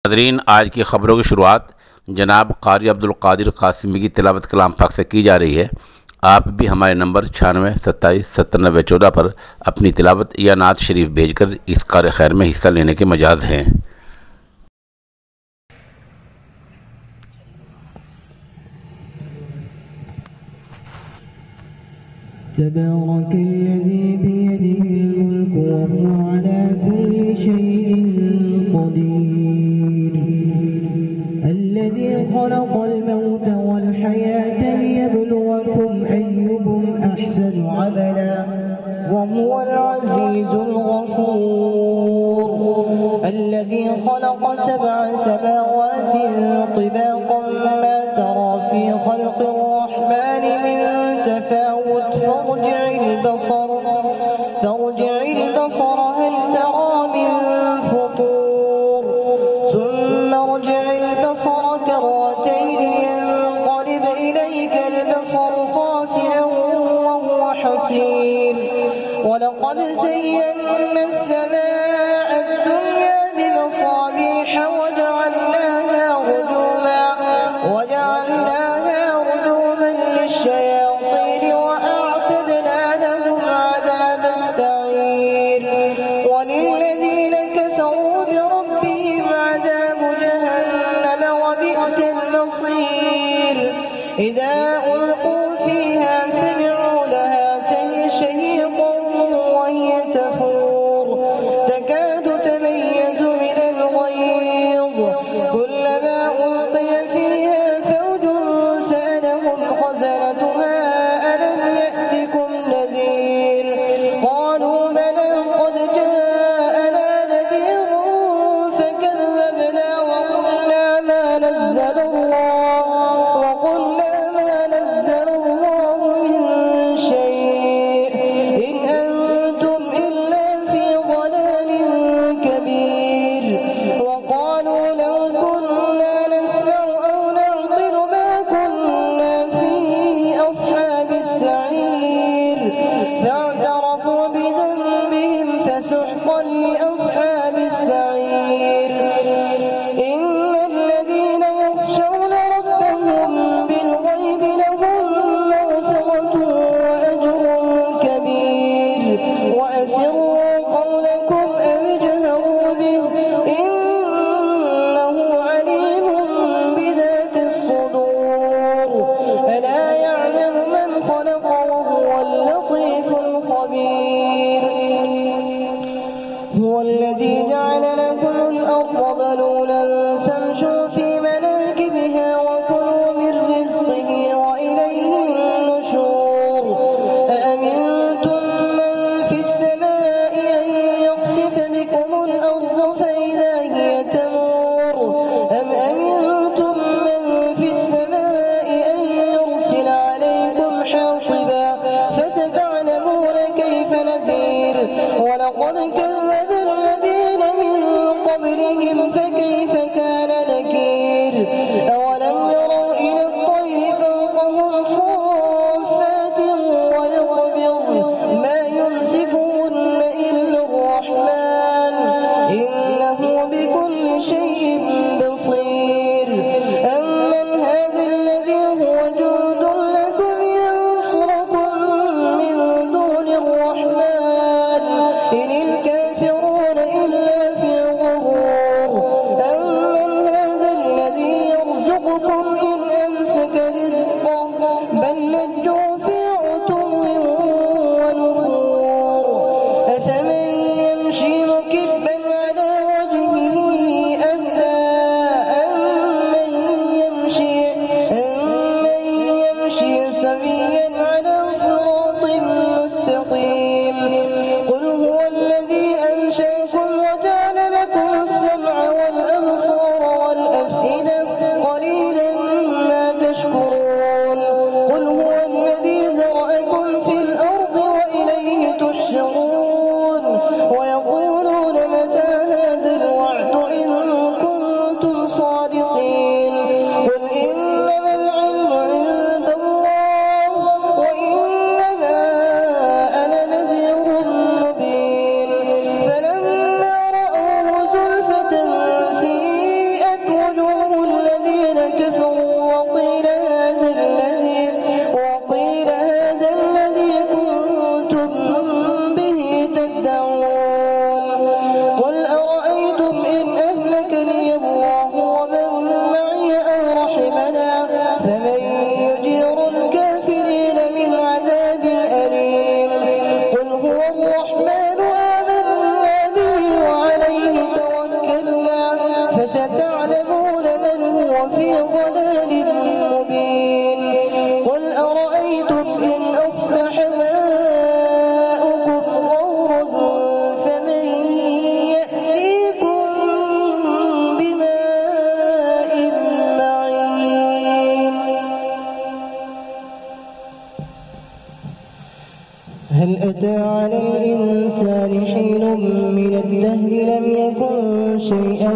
नाज़रीन, आज की ख़बरों की शुरुआत जनाब क़ारी अब्दुल क़ादिर क़ासिमी की तिलावत कलाम पाक से की जा रही है। आप भी हमारे नंबर 9627 पर अपनी तिलावत या नात शरीफ भेजकर इस कार खैर में हिस्सा लेने के मजाज हैं। तबारकल्लज़ी बियदिहिल मुल्क व हुवा अला कुल्ली शैइन क़दीर अल्लज़ी ख़लक़ल मौत वल हयाता लियब्लुवकुम अय्युकुम अहसनु अमला व हुवल अज़ीज़ुल गफ़ूर अल्लज़ी ख़लक़ सबअ समावातिन तिबाक़न मा तरा फ़ी ख़ल्क़िर रहमानि मिन तफ़ावुत فارجع البصر هل ترى من فطور ثم ارجع البصر كرتين ينقلب إليك البصر خاسئا وهو حسير ولقد زينا السماء الدنيا بمصابيح وجعلناها رجوما للشياطين وأعتدنا لهم عذاب السعير وللذين كفروا بربهم عذاب جهنم وبئس المصير إذا ألقوا فيها سمعوا لها شهيقا وهي تفور تكاد تميز من الغيظ كلما ألقي فيها فوج سألهم خزنتها ألم يأتكم نذير قالوا بلى قد جاءنا نذير فكذبنا وقلنا ما نزل الله من شيء إن أنتم إلا في ضلال كبير وقالوا لو كنا كفروا وقيل هذا الذي كنتم به تدعون قل أرأيتم إن أهلكني الله ومن معي أو رحمنا فمن يجير الكافرين من عذاب أليم قل هو الرحمن آمنا به وعليه توكلنا فستعلمون من هو في ضلال مبين قل أرأيتم إن أصبح ماؤكم غورا فمن يأتيكم بماء معين هل أتى على الإنسان حين من الدهر لم يكن شيئا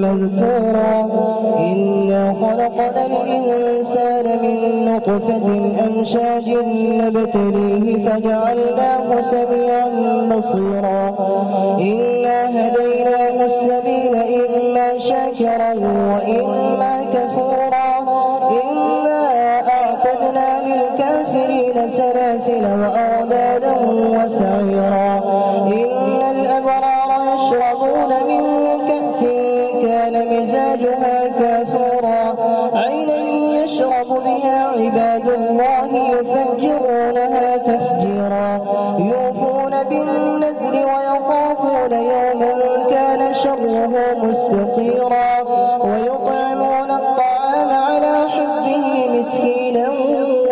مذكورا إنا خلقنا الإنسان من نطفة أمشاج نبتليه فجعلناه سميعا بصيرا إنا هديناه السبيل إما شاكرا وإما كفورا إنا أعتدنا للكافرين سلاسل وأغلالا وسعيرا إن الأبرار يشربون من كأس كان مزاجها كافورا عينا يشرب بها عباد الله يفجرونها تفجيرا يوفون بالنذر ويخافون يوما كان شره مستطيرا ويطعمون الطعام على حبه مسكينا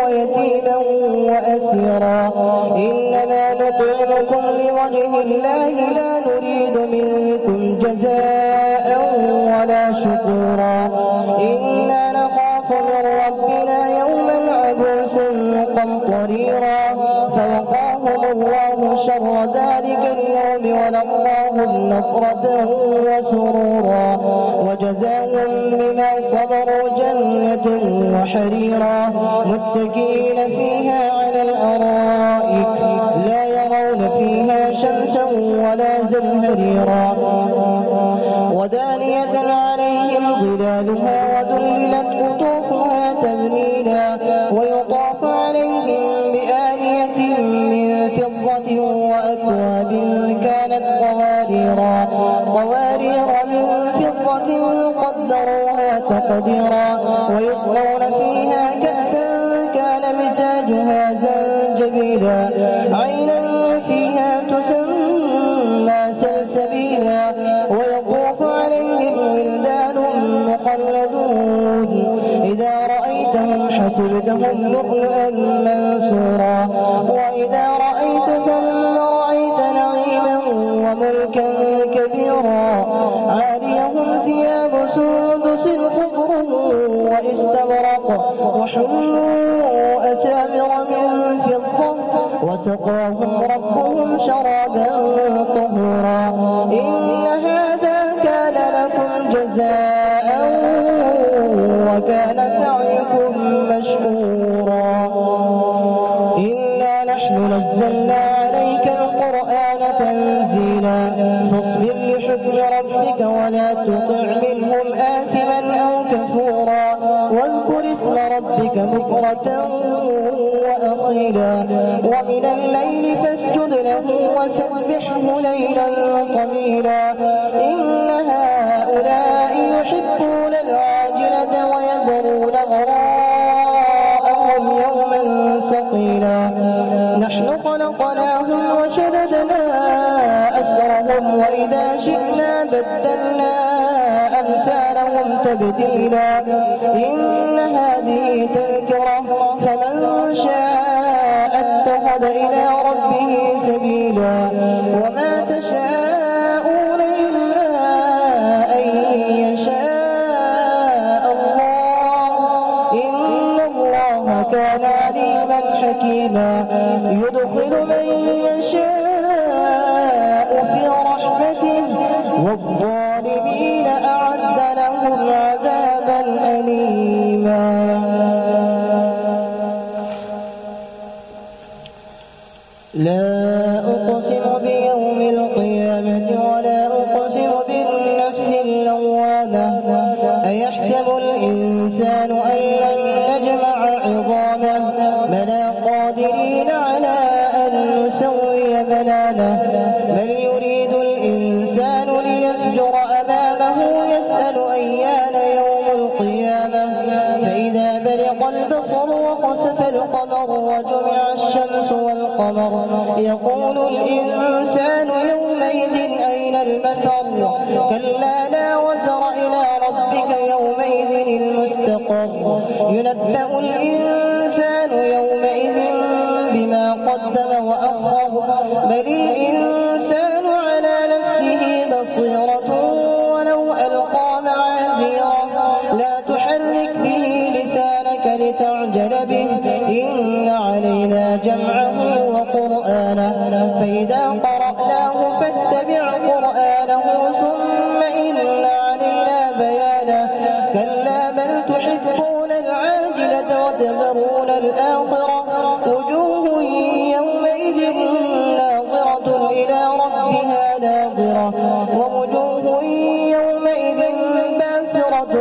ويتيما وأسيرا إنما نطعمكم لوجه الله لا نريد منكم جزاء ولا شكورا إنا نخاف من ربنا يوما عبوسا قمطريرا فوقاهم الله شر ذلك اليوم ولقاهم نضرة وسرورا وجزاهم بما صبروا جنة وحريرا متكئين فيها على الأرائك لا يرون فيها شمسا ولا زمهريرا ودانية عليهم ظلالها وذللت قطوفها تذليلا ويطاف عليهم بآنية من فضة وأكواب كانت قوارير من فضة قدروها تقديرا ويسقون فيها كأسا كان مزاجها زنجبيلا عينا فيها تسمى سلسبيلا ويطوف عليهم ولدان مخلدون إذا رأيتهم حسبتهم لؤلؤا منثورا وإذا رأيت ثم رأيت نعيما وملكا كبيرا عاليهم ثياب سندس خضر واستبرق وحلوا أسامر من فضة وسقاهم ربهم شرابا طهورا إن هذا كان لكم جزاء وكان سعيكم مشكورا إنا نحن نزلنا عليك القرآن تنزيلا فاصبر لحكم ربك ولا تطع منهم آثما أو كفورا واذكر اسم ربك بكرة وأصيلا ومن الليل فاسجد له وسبحه ليلا طويلا إن هؤلاء يحبون العاجلة ويذرون وراءهم يوما ثقيلا نحن خلقناهم وشددنا أسرهم وإذا شئنا بدلنا أمثالهم تبديلا إن هذه تذكرة فمن شاء اتخذ إلى ربه سبيلا وما تشاءون إلا أن يشاء الله إن الله كان عليما حكيما يدخل من يشاء في رحمته والظالمين أعد لهم عذابا أليما لا أقسم بيوم القيامة ولا أقسم بالنفس اللوامة أيحسب الإنسان أن لن نجمع عظامه بلى قادرين على أن نسوي بنانه بل يريد الإنسان ليفجر أمامه يسأل أيان يوم القيامة فإذا برق البصر وخسف القمر وجمع الشمس والقمر يقول الإنسان يومئذ أين المفر كلا لا وزر إلى ربك يومئذ المستقر ينبأ الإنسان يومئذ بما قدم وأخر بل الإنسان على نفسه بصيرة ولو ألقى معاذيره لا تحرك به لسانك لتعجل به إن علينا جمعه وقرآنه فإذا قرأناه فاتبع قرآنه ثم إن علينا بيانه كلا بل تحبون العاجلة وتذرون الآخرة وجوه يومئذ ناظرة إلى ربها ناظرة ووجوه يومئذ باسرة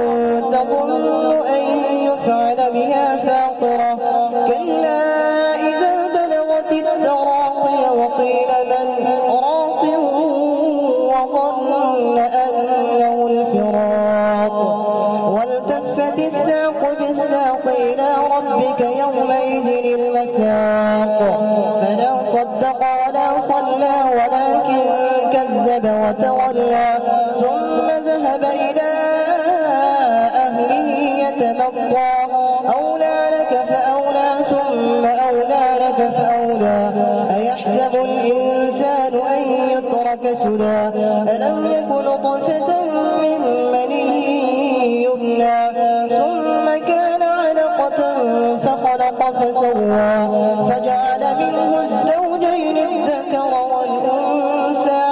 تظن أن يفعل بها فاقرة كلا إذا بلغت التراقي وقيل من راق وظن أنه الفراق والتفت الساق بالساق إلى ربك يومئذ المساق فلا صدق ولا صلى ولكن كذب وتولى ثم ذهب إلى أهله يتمطى أولى لك فأولى ثم أولى لك فأولى أيحسب الإنسان أن يترك سدى ألم يكن طفة من مني يمنى ثم كان علقة فخلق فسوى فجعل منه الزوجين الذكر والأنثى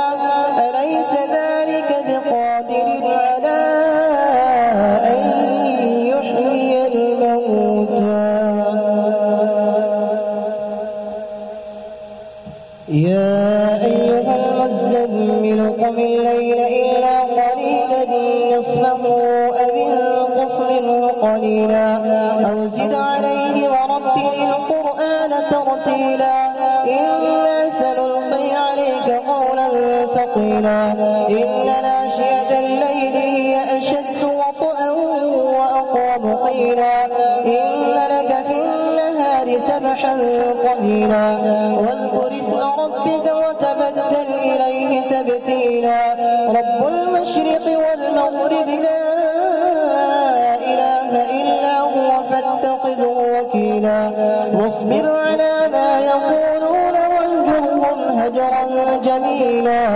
أليس ذلك بقادر على أن يحيي الموتى يا أيها المزمل قم الليل إلا قليلا نصفه أو انقص منه قليلا أو زد عليه ورتل القرآن ترتيلا إنا سنلقي عليك قولا ثقيلا إن ناشئة الليل هي أشد وطئا وأقوم قيلا إن لك في النهار سبحا قليلا واذكر اسم ربك وتبتل إليه تبتيلا رب المشرق والمغرب لا إله إلا هو فاتخذه وكيلا واصبر على ما يقولون واهجرهم هجرا جميلا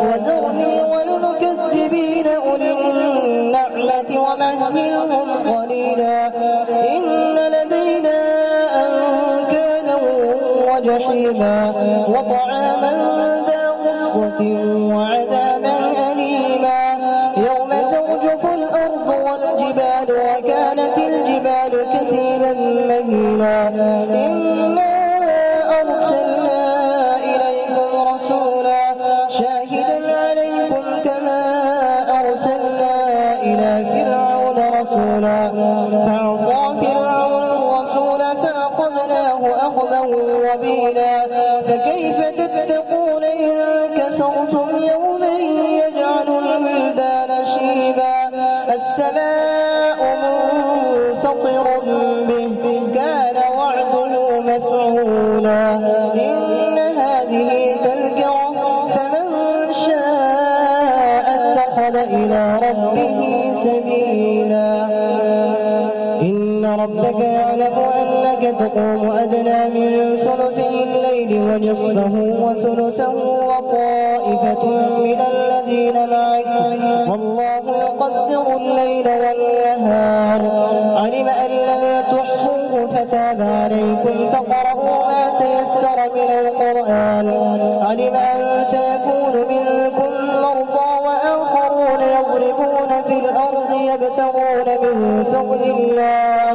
وذرني والمكذبين أولي النعمة ومهلهم قليلا إن لدينا أنكالا وجحيما وطعاما ذا غصة وعذابا أليما يوم ترجف الأرض والجبال وكانت الجبال كثيبا مهيلا إنا أرسلنا إليكم رسولا شاهدا عليكم كما أرسلنا إلى فرعون رسولا فعصى فرعون الرسول فأخذناه أخذا وبيلا فكيف تتقون إن كفرتم يوما يجعل الولدان شيبا السماء منفطر به كان وعده مفعولا إن هذه تذكرة فمن شاء اتخذ إلى ربه سبيلا إن ربك يعلم أنك تقوم أدنى من ثلثي الليل ونصفه وثلثه وطائفة من الذين معك والله يقدر الليل والنهار علم أن لن تحصوه فتاب عليكم فقرأوا ما تيسر من القرآن علم أن سيكون منكم مرضى وآخرون يضربون في الأرض يبتغون من فضل الله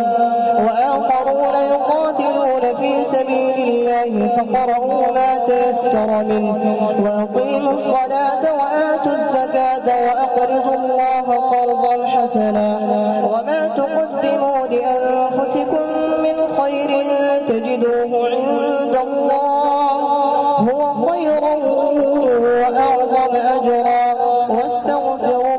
وآخرون يقاتلون في سبيل الله فقرأوا ما تيسر منه وأقيموا الصلاة وآتوا وآتوا الزكاة وأقرضوا الله قرضا حسنا وما تقدموا لأنفسكم من خير تجدوه عند الله هو خيرا وأعظم أجرا واستغفروا